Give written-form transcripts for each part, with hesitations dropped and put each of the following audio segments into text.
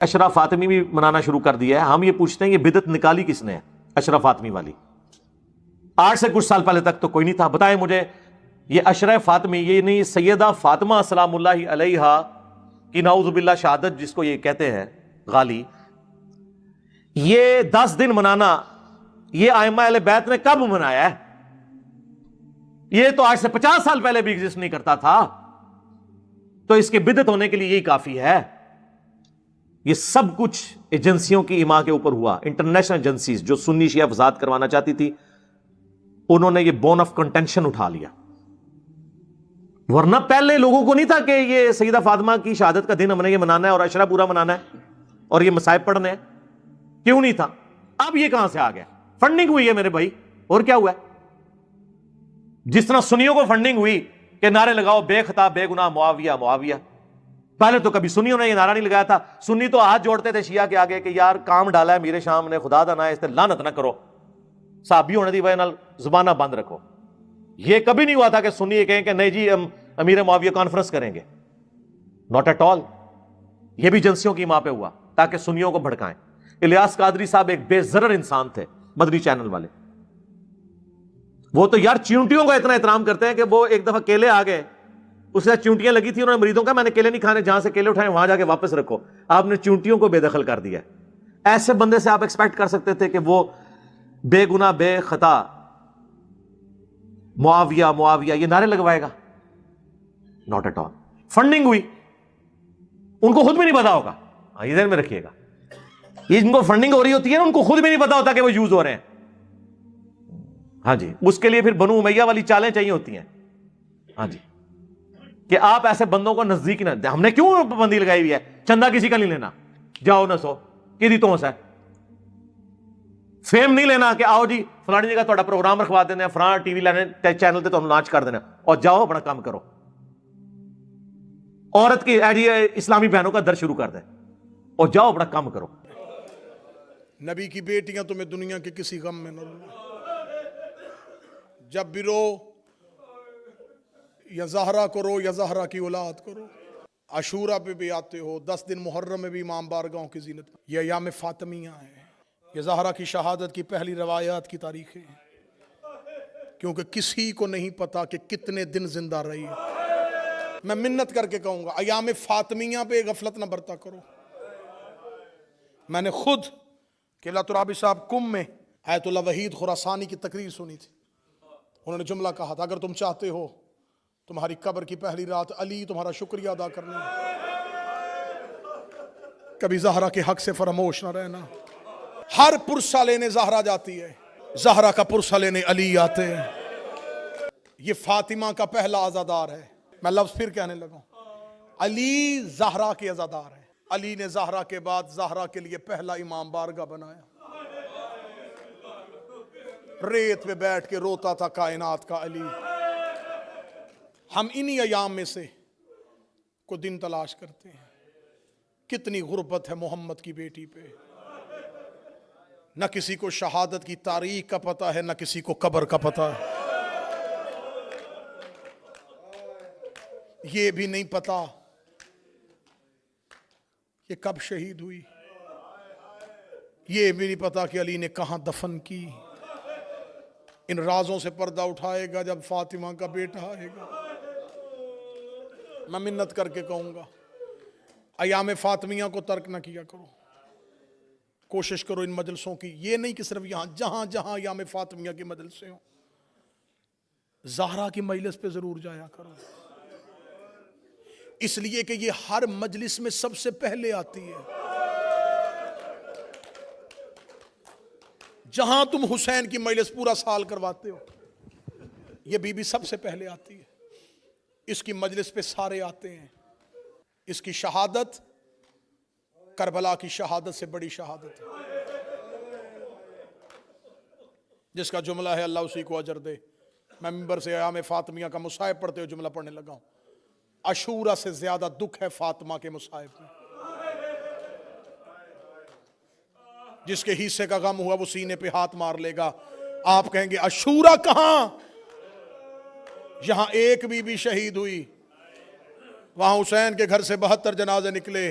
اشرا فاطمی بھی منانا شروع کر دیا ہے. ہم یہ پوچھتے ہیں یہ بدعت نکالی کس نے ہے اشرا فاطمی والی؟ آج سے کچھ سال پہلے تک تو کوئی نہیں تھا. بتائیں مجھے یہ اشرا فاطمی، یہ نہیں سیدہ فاطمہ سلام اللہ علیہا کی نعوذ باللہ شہادت جس کو یہ کہتے ہیں غالی، یہ 10 دن منانا یہ ائمہ اہل بیت نے کب منایا ہے؟ یہ تو آج سے 50 سال پہلے بھی ایگزسٹ نہیں کرتا تھا. تو اس کے بدعت ہونے کے لیے یہی کافی ہے. یہ سب کچھ ایجنسیوں کی ایما کے اوپر ہوا. انٹرنیشنل ایجنسیز جو سنی شیعہ فساد کروانا چاہتی تھی انہوں نے یہ بون آف کنٹینشن اٹھا لیا. ورنہ پہلے لوگوں کو نہیں تھا کہ یہ سیدہ فاطمہ کی شہادت کا دن ہم نے یہ منانا ہے اور عشرہ پورا منانا ہے اور یہ مصائب پڑھنے ہیں. کیوں نہیں تھا؟ اب یہ کہاں سے آ گیا؟ فنڈنگ ہوئی ہے میرے بھائی. اور کیا ہوا ہے؟ جس طرح سنیوں کو فنڈنگ ہوئی کہ نعرے لگاؤ بے خطا بے گناہ معاویہ معاویہ. پہلے تو کبھی سنیوں نے یہ نعرہ نہیں لگایا تھا. سنی تو ہاتھ جوڑتے تھے شیعہ کے آگے کہ یار کام ڈالا ہے میرے شام نے، خدا دا نہ اس تے لعنت نہ کرو، صحابی ہونے دی وجہ نال زبانہ بند رکھو. یہ کبھی نہیں ہوا تھا کہ سنی یہ کہیں کہ نہیں جی ہم امیر معاویہ کانفرنس کریں گے. Not at all. یہ بھی ایجنسیوں کی ماں پہ ہوا تاکہ سنیوں کو بھڑکائیں. الیاس قادری صاحب ایک بے ضرر انسان تھے، مدنی چینل والے. وہ تو یار چیونٹیوں کا اتنا احترام کرتے ہیں کہ وہ ایک دفعہ کیلے آ گئے، اس سے چونٹیاں لگی تھی، انہوں نے مریدوں کا میں نے کیلے نہیں کھانے، جہاں سے کیلے اٹھائے وہاں جا کے واپس رکھو. آپ نے چونٹیوں کو بے دخل کر دیا. ایسے بندے سے آپ ایکسپیکٹ کر سکتے تھے کہ وہ بے گناہ بے خطا معاویہ معاویہ یہ نعرے لگوائے گا؟ Not at all. فنڈنگ ہوئی، ان کو خود بھی نہیں پتا ہوگا. یہ ذہن میں رکھیے گا، یہ جن کو فنڈنگ ہو رہی ہوتی ہے نا ان کو خود بھی نہیں پتا ہوتا کہ وہ یوز ہو رہے ہیں. ہاں جی، اس کے لیے پھر بنو امیہ والی چالیں چاہیے ہوتی ہیں. ہاں جی، کہ آپ ایسے بندوں کو نزدیک نہ. ہم نے کیوں پابندی لگائی ہوئی ہے؟ چندہ کسی کا نہیں لینا، جاؤ نہ سو کی تو ہے. فیم نہیں لینا کہ آؤ جی فلانی جگہ تھوڑا پروگرام رکھوا دینا، فلاں ٹی وی لینے چینل تے تو ہم لانچ کر دینا اور جاؤ اپنا کام کرو. عورت کی اسلامی بہنوں کا در شروع کر دیں اور جاؤ اپنا کام کرو. نبی کی بیٹیاں تمہیں دنیا کے کسی غم میں نہ رو. جب بھی رو یا زہرا کو رو یا زہرا کی اولاد کو رو. عاشورہ پہ بھی آتے ہو، 10 دن محرم میں بھی امام بارگاہوں کی زینت. یہ ایام فاطمیہ ہیں، یہ زہرا کی شہادت کی پہلی روایات کی تاریخیں ہیں. کیونکہ کسی کو نہیں پتا کہ کتنے دن زندہ رہی ہے. میں منت کر کے کہوں گا ایام فاطمیہ پہ غفلت نہ برتا کرو. میں نے خود قبلہ ترابی صاحب کم میں آیت اللہ وحید خراسانی کی تقریر سنی تھی. انہوں نے جملہ کہا تھا اگر تم چاہتے ہو تمہاری قبر کی پہلی رات علی تمہارا شکریہ ادا کرنا، کبھی زہرا کے حق سے فراموش نہ رہنا. ہر پرسہ لینے زہرا جاتی ہے، زہرا کا پرسہ لینے علی آتے ہیں. یہ فاطمہ کا پہلا عزادار ہے. میں لفظ پھر کہنے لگا، علی زہرا کے عزادار ہے. علی نے زہرا کے بعد زہرا کے لیے پہلا امام بارگاہ بنایا. ریت پہ بیٹھ کے روتا تھا کائنات کا علی. ہم انہی ایام میں سے کو دن تلاش کرتے ہیں. کتنی غربت ہے محمد کی بیٹی پہ. نہ کسی کو شہادت کی تاریخ کا پتہ ہے، نہ کسی کو قبر کا پتہ ہے. یہ بھی نہیں پتا کہ کب شہید ہوئی. یہ بھی نہیں پتا کہ علی نے کہاں دفن کی. ان رازوں سے پردہ اٹھائے گا جب فاطمہ کا بیٹا آئے گا. میں منت کر کے کہوں گا ایام فاطمیہ کو ترک نہ کیا کرو. کوشش کرو ان مجلسوں کی. یہ نہیں کہ صرف یہاں، جہاں جہاں ایام فاطمیہ کی مجلسیں ہوں، زہرا کی مجلس پہ ضرور جایا کرو. اس لیے کہ یہ ہر مجلس میں سب سے پہلے آتی ہے. جہاں تم حسین کی مجلس پورا سال کرواتے ہو، یہ بی بی سب سے پہلے آتی ہے. اس کی مجلس پہ سارے آتے ہیں. اس کی شہادت کربلا کی شہادت سے بڑی شہادت ہے. جس کا جملہ ہے اللہ اسی کو اجر دے. میں منبر سے ایام فاطمیہ کا مصائب پڑھتے ہوئے جملہ پڑھنے لگا ہوں. عاشورہ سے زیادہ دکھ ہے فاطمہ کے مصائب میں. جس کے حصے کا غم ہوا وہ سینے پہ ہاتھ مار لے گا. آپ کہیں گے عاشورہ کہاں؟ جہاں ایک بی بی شہید ہوئی، وہاں حسین کے گھر سے 72 جنازے نکلے.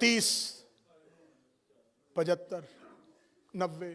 30, 75, 90।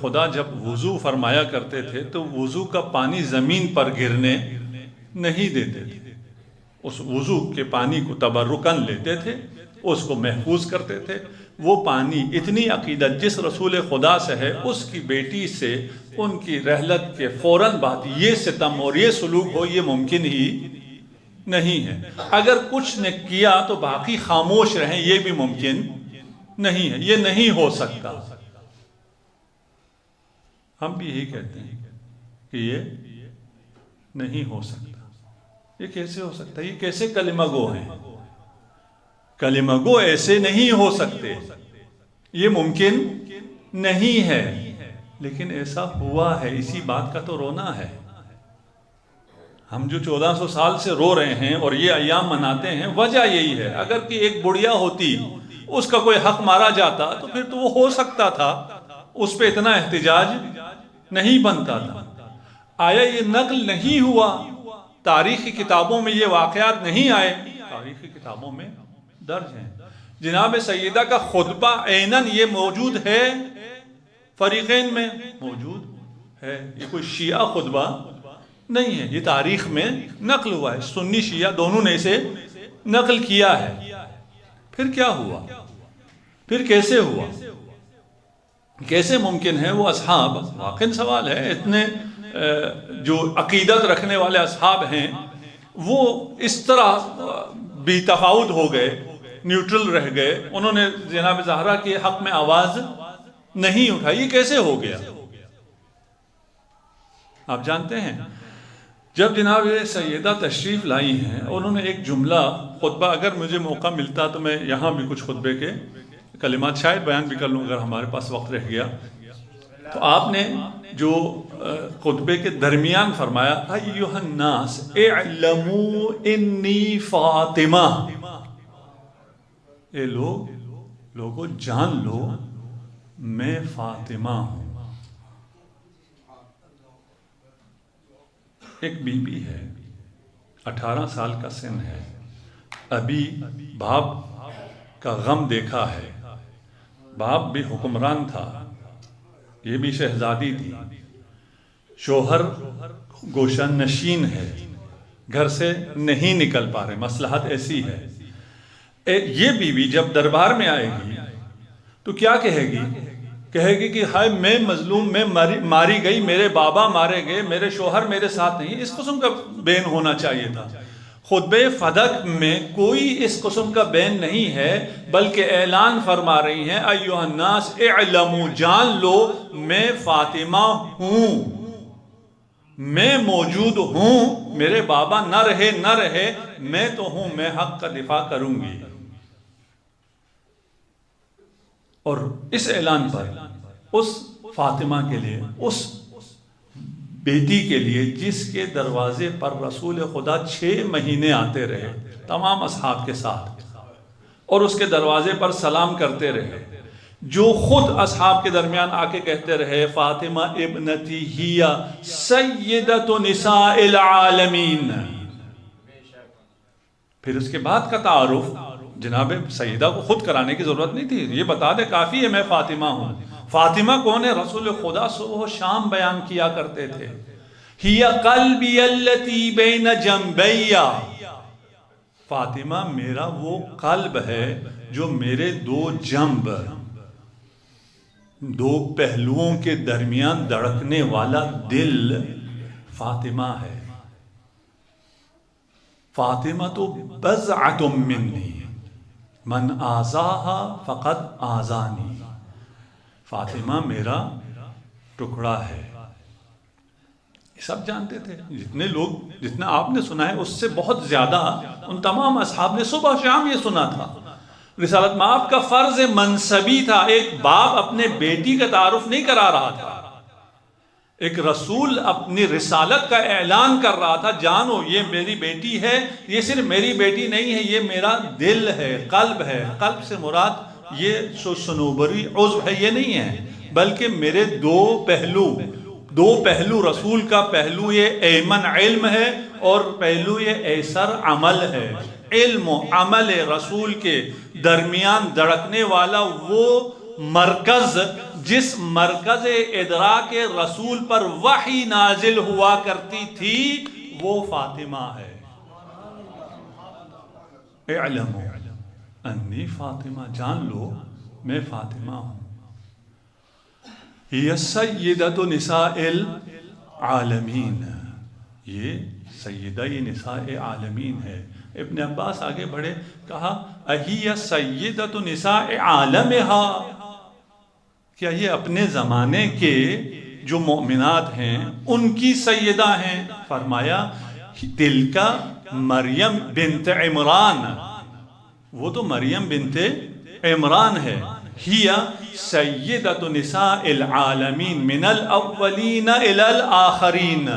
خدا جب وضو فرمایا کرتے تھے تو وضو کا پانی زمین پر گرنے نہیں دیتے تھے، اس وضو کے پانی کو تبرکن لیتے تھے، اس کو محفوظ کرتے تھے۔ وہ پانی، اتنی عقیدت جس رسول خدا سے ہے، اس کی بیٹی سے ان کی رحلت کے فوراً بعد یہ ستم اور یہ سلوک ہو، یہ ممکن ہی نہیں ہے۔ اگر کچھ نے کیا تو باقی خاموش رہیں، یہ بھی ممکن نہیں ہے، یہ نہیں ہو سکتا۔ ہم بھی یہی کہتے ہیں کہ یہ نہیں ہو سکتا۔ یہ کیسے ہو سکتا ہے؟ یہ کیسے کلمہ گو ہیں؟ کلمہ گو ایسے نہیں ہو سکتے، یہ ممکن نہیں ہے، لیکن ایسا ہوا ہے، اسی بات کا تو رونا ہے۔ ہم جو 1400 سال سے رو رہے ہیں اور یہ ایام مناتے ہیں، وجہ یہی ہے۔ اگر کہ ایک بڑھیا ہوتی، اس کا کوئی حق مارا جاتا تو پھر تو وہ ہو سکتا تھا، اس پہ اتنا احتجاج نہیں بنتا تھا۔ آیا یہ نقل نہیں ہوا؟ تاریخی کتابوں میں یہ واقعات نہیں آئے؟ تاریخی کتابوں میں درج ہیں۔ جناب سیدہ کا خطبہ عیناً یہ موجود ہے، فریقین میں موجود ہے۔ یہ کوئی شیعہ خطبہ نہیں ہے، یہ تاریخ میں نقل ہوا ہے، سنی شیعہ دونوں نے اسے نقل کیا ہے۔ پھر کیا ہوا؟ پھر کیسے ہوا؟ کیسے ممکن ہے وہ اصحاب، واقعی سوال ہے، اتنے جو عقیدت رکھنے والے اصحاب ہیں وہ اس طرح بے تفاوت ہو گئے، نیوٹرل رہ گئے، انہوں نے جناب زہرا کے حق میں آواز نہیں اٹھائی؟ یہ کیسے ہو گیا؟ آپ جانتے ہیں جب جناب سیدہ تشریف لائی ہیں، انہوں نے ایک جملہ خطبہ، اگر مجھے موقع ملتا تو میں یہاں بھی کچھ خطبے کے کلمات شاید بیان بھی کر لوں اگر ہمارے پاس وقت رہ گیا۔ تو آپ نے جو خطبے کے درمیان فرمایا، ایھا الناس اعلموا انی فاطمہ، اے لوگو جان لو میں فاطمہ ہوں۔ ایک بی بی ہے، 18 سال کا سن ہے، ابھی باپ کا غم دیکھا ہے، باپ بھی حکمران تھا، یہ بھی شہزادی تھی، شوہر گوشہ نشین ہے، گھر سے نہیں نکل پا رہے، مصلحت ایسی ہے۔ یہ بیوی جب دربار میں آئے گی تو کیا کہے گی؟ کہے گی کہ ہائے میں مظلوم، میں ماری گئی، میرے بابا مارے گئے، میرے شوہر میرے ساتھ نہیں۔ اس قسم کا بین ہونا چاہیے تھا۔ خطبہ فدق میں کوئی اس قسم کا بین نہیں ہے، بلکہ اعلان فرما رہی ہیں، ایھا الناس اعلموا، جان لو میں فاطمہ ہوں، میں موجود ہوں، میرے بابا نہ رہے نہ رہے، میں تو ہوں، میں حق کا دفاع کروں گی۔ اور اس اعلان پر اس فاطمہ کے لیے، اس بیٹی کے لیے جس کے دروازے پر رسول خدا 6 مہینے آتے رہے تمام اصحاب کے ساتھ، اور اس کے دروازے پر سلام کرتے رہے، جو خود اصحاب کے درمیان آ کے کہتے رہے، فاطمہ ابنتی ہی سیدۃ نساء العالمین۔ پھر اس کے بعد کا تعارف جناب سیدہ کو خود کرانے کی ضرورت نہیں تھی، یہ بتا دے کافی ہے میں فاطمہ ہوں۔ فاطمہ کون ہے؟ رسول خدا صبح و شام بیان کیا کرتے تھے، ہی قلبی التی بین جنبی، فاطمہ میرا وہ قلب ہے جو میرے 2 جنب، 2 پہلوؤں کے درمیان دھڑکنے والا دل فاطمہ ہے۔ فاطمہ تو بضعۃ منی من آذاہا فقد آذانی، فاطمہ میرا ٹکڑا ہے۔ یہ سب جانتے تھے، جتنے لوگ، جتنا آپ نے سنا ہے اس سے بہت زیادہ ان تمام اصحاب نے صبح شام یہ سنا تھا۔ رسالت مآب کا فرض منصبی تھا، ایک باپ اپنے بیٹی کا تعارف نہیں کرا رہا تھا، ایک رسول اپنی رسالت کا اعلان کر رہا تھا، جانو یہ میری بیٹی ہے، یہ صرف میری بیٹی نہیں ہے، یہ میرا دل ہے، قلب ہے۔ قلب سے مراد یہ سنوبری عضو ہے یہ نہیں ہے، بلکہ میرے 2 پہلو رسول کا پہلو یہ ایمن علم ہے اور پہلو یہ ایسر عمل ہے۔ علم و عمل رسول کے درمیان دھڑکنے والا وہ مرکز، جس مرکز ادراک رسول پر وحی نازل ہوا کرتی تھی، وہ فاطمہ ہے۔ اعلموا انی فاطمہ، جان لو میں فاطمہ ہوں۔ ہی سیدۃ نساء العالمین، یہ سیدہ نساء عالمین ہے۔ ابن عباس آگے بڑھے، کہا اہی سیدۃ نساء عالمہا، کیا یہ اپنے زمانے کے جو مؤمنات ہیں ان کی سیدہ ہیں؟ فرمایا تلکا مریم بنت عمران، وہ تو مریم بنت عمران ہے۔ ہی سیدۃ نساء العالمین من الاولین الی الآخرین،